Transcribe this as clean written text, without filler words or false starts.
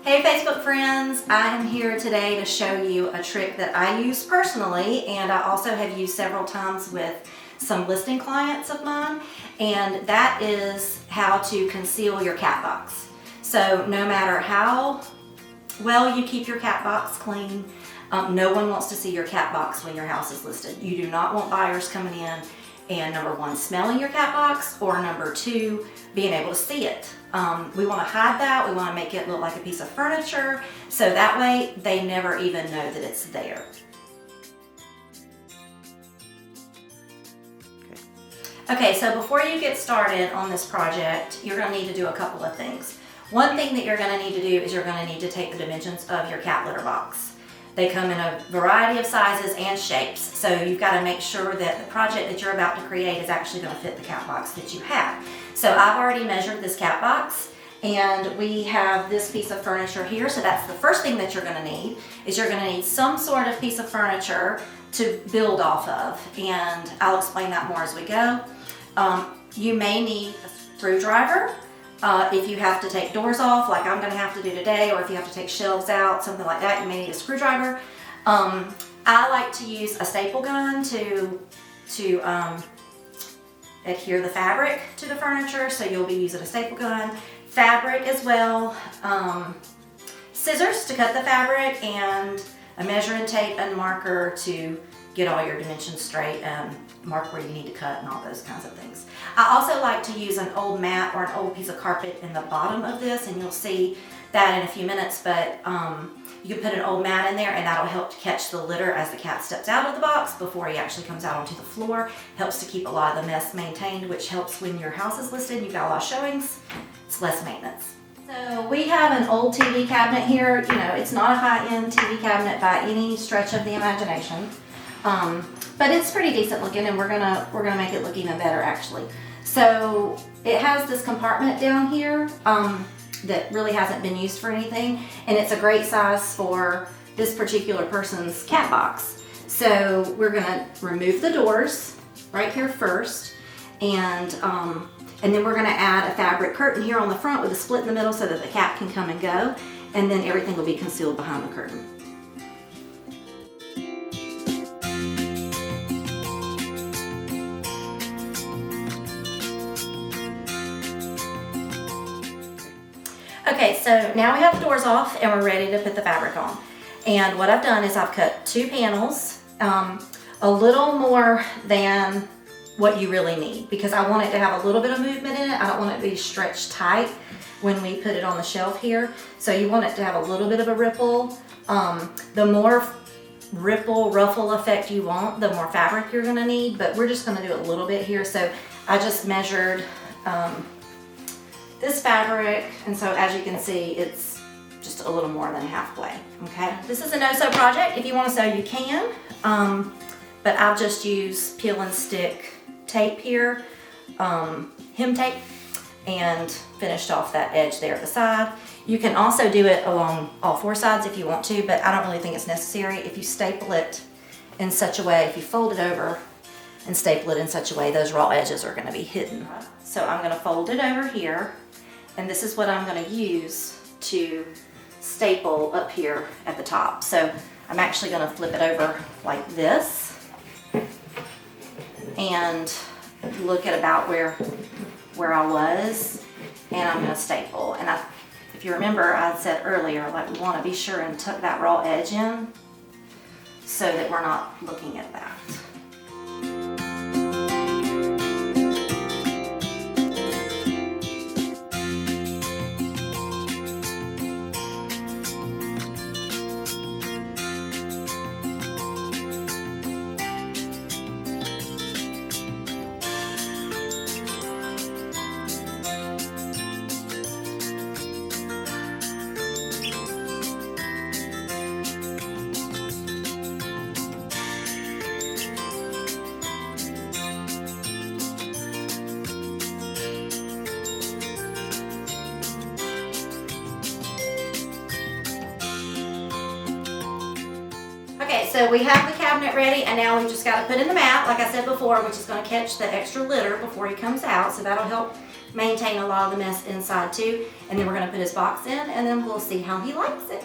Hey Facebook friends, I am here today to show you a trick that I use personally, and I also have used several times with some listing clients of mine, and that is how to conceal your cat box. So no matter how well you keep your cat box clean, no one wants to see your cat box when your house is listed. You do not want buyers coming in and number one, smelling your cat box, or number two, being able to see it. We want to hide that. We want to make it look like a piece of furniture, so that way they never even know that it's there. Okay, so before you get started on this project, you're going to need to do a couple of things. One thing that you're going to need to do is you're going to need to take the dimensions of your cat litter box. They come in a variety of sizes and shapes, so you've got to make sure that the project that you're about to create is actually going to fit the cat box that you have. So I've already measured this cat box, and we have this piece of furniture here, so that's the first thing that you're going to need, is you're going to need some sort of piece of furniture to build off of, and I'll explain that more as we go. You may need a screwdriver. If you have to take doors off, like I'm going to have to do today, or if you have to take shelves out, something like that, you may need a screwdriver. I like to use a staple gun to adhere the fabric to the furniture, so you'll be using a staple gun. Fabric as well, scissors to cut the fabric, and a measuring tape and marker to get all your dimensions straight and mark where you need to cut and all those kinds of things. I also like to use an old mat or an old piece of carpet in the bottom of this, and you'll see that in a few minutes, but you can put an old mat in there, and that'll help to catch the litter as the cat steps out of the box before he actually comes out onto the floor. Helps to keep a lot of the mess maintained, which helps when your house is listed and you've got a lot of showings. It's less maintenance. So we have an old TV cabinet here. You know, it's not a high-end TV cabinet by any stretch of the imagination. But it's pretty decent looking, and we're gonna make it look even better actually. So it has this compartment down here that really hasn't been used for anything, and it's a great size for this particular person's cat box. So we're gonna remove the doors right here first, and then we're gonna add a fabric curtain here on the front with a split in the middle so that the cat can come and go, and then everything will be concealed behind the curtain. Okay, so now we have the doors off and we're ready to put the fabric on. And what I've done is I've cut two panels, a little more than what you really need, because I want it to have a little bit of movement in it. I don't want it to be stretched tight when we put it on the shelf here. So you want it to have a little bit of a ripple. The more ruffle effect you want, the more fabric you're gonna need, but we're just gonna do a little bit here. So I just measured this fabric, and so as you can see, it's just a little more than halfway. Okay, this is a no-sew project. If you want to sew, you can, but I'll just use peel and stick tape here, hem tape, and finished off that edge there at the side. You can also do it along all four sides if you want to, but I don't really think it's necessary. If you staple it in such a way, if you fold it over and staple it in such a way, those raw edges are going to be hidden. So I'm going to fold it over here, and this is what I'm going to use to staple up here at the top. So I'm actually going to flip it over like this and look at about where I was, and I'm going to staple. And if you remember, I said earlier, like, we want to be sure and tuck that raw edge in so that we're not looking at that. Okay, so we have the cabinet ready, and now we just got to put in the mat, like I said before, which is going to catch the extra litter before he comes out, so that'll help maintain a lot of the mess inside too. And then we're gonna put his box in and then we'll see how he likes it.